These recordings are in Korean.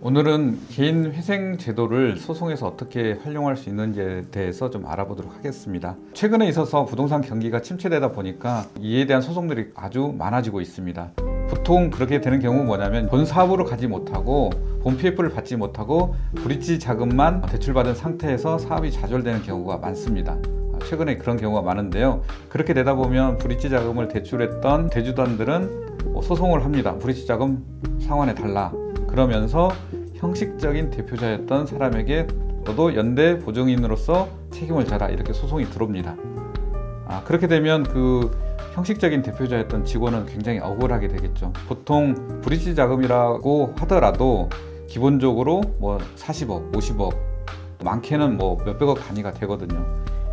오늘은 개인회생 제도를 소송에서 어떻게 활용할 수 있는지에 대해서 좀 알아보도록 하겠습니다. 최근에 있어서 부동산 경기가 침체되다 보니까 이에 대한 소송들이 아주 많아지고 있습니다. 보통 그렇게 되는 경우는 뭐냐면 본 사업으로 가지 못하고 본 PF를 받지 못하고 브릿지 자금만 대출받은 상태에서 사업이 좌절되는 경우가 많습니다. 최근에 그런 경우가 많은데요. 그렇게 되다 보면 브릿지 자금을 대출했던 대주단들은 소송을 합니다. 브릿지 자금 상환해 달라. 그러면서 형식적인 대표자였던 사람에게 너도 연대 보증인으로서 책임을 져라, 이렇게 소송이 들어옵니다. 그렇게 되면 그 형식적인 대표자였던 직원은 굉장히 억울하게 되겠죠. 보통 브릿지 자금이라고 하더라도 기본적으로 뭐 40억, 50억, 많게는 뭐 몇백억 단위가 되거든요.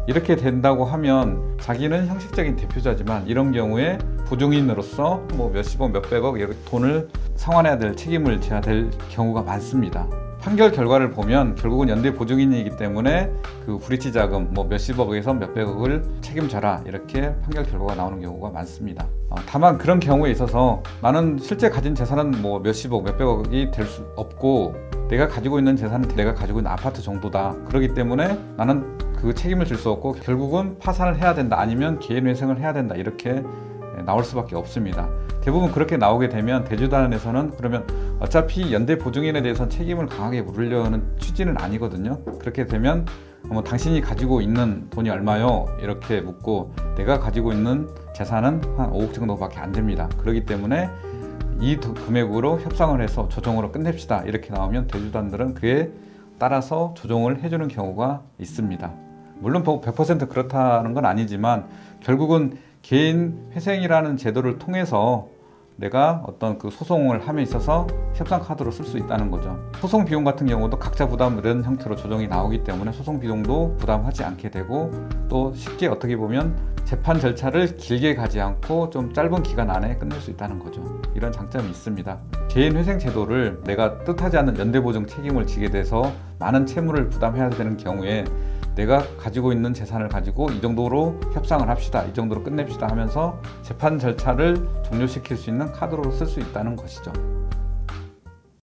이렇게 된다고 하면 자기는 형식적인 대표자지만 이런 경우에 보증인으로서 뭐 몇십억, 몇백억 이렇게 돈을 상환해야 될 책임을 져야 될 경우가 많습니다. 판결 결과를 보면 결국은 연대 보증인이기 때문에 그 브릿지 자금 뭐 몇십억에서 몇백억을 책임져라, 이렇게 판결 결과가 나오는 경우가 많습니다. 다만 그런 경우에 있어서 나는 실제 가진 재산은 뭐 몇십억, 몇백억이 될 수 없고 내가 가지고 있는 재산은 내가 가지고 있는 아파트 정도다. 그렇기 때문에 나는 그 책임을 질 수 없고 결국은 파산을 해야 된다, 아니면 개인회생을 해야 된다, 이렇게 나올 수밖에 없습니다. 대부분 그렇게 나오게 되면 대주단에서는 그러면 어차피 연대 보증인에 대해서는 책임을 강하게 물으려는 취지는 아니거든요. 그렇게 되면 당신이 가지고 있는 돈이 얼마요? 이렇게 묻고 내가 가지고 있는 재산은 한 5억 정도밖에 안 됩니다. 그렇기 때문에 이 금액으로 협상을 해서 조정으로 끝냅시다, 이렇게 나오면 대주단들은 그에 따라서 조정을 해주는 경우가 있습니다. 물론 100% 그렇다는 건 아니지만 결국은 개인 회생이라는 제도를 통해서 내가 어떤 그 소송을 함에 있어서 협상 카드로 쓸 수 있다는 거죠. 소송 비용 같은 경우도 각자 부담 이런 형태로 조정이 나오기 때문에 소송 비용도 부담하지 않게 되고, 또 쉽게 어떻게 보면 재판 절차를 길게 가지 않고 좀 짧은 기간 안에 끝낼 수 있다는 거죠. 이런 장점이 있습니다. 개인회생 제도를 내가 뜻하지 않는 연대보증 책임을 지게 돼서 많은 채무를 부담해야 되는 경우에 내가 가지고 있는 재산을 가지고 이 정도로 협상을 합시다, 이 정도로 끝냅시다 하면서 재판 절차를 종료시킬 수 있는 카드로 쓸 수 있다는 것이죠.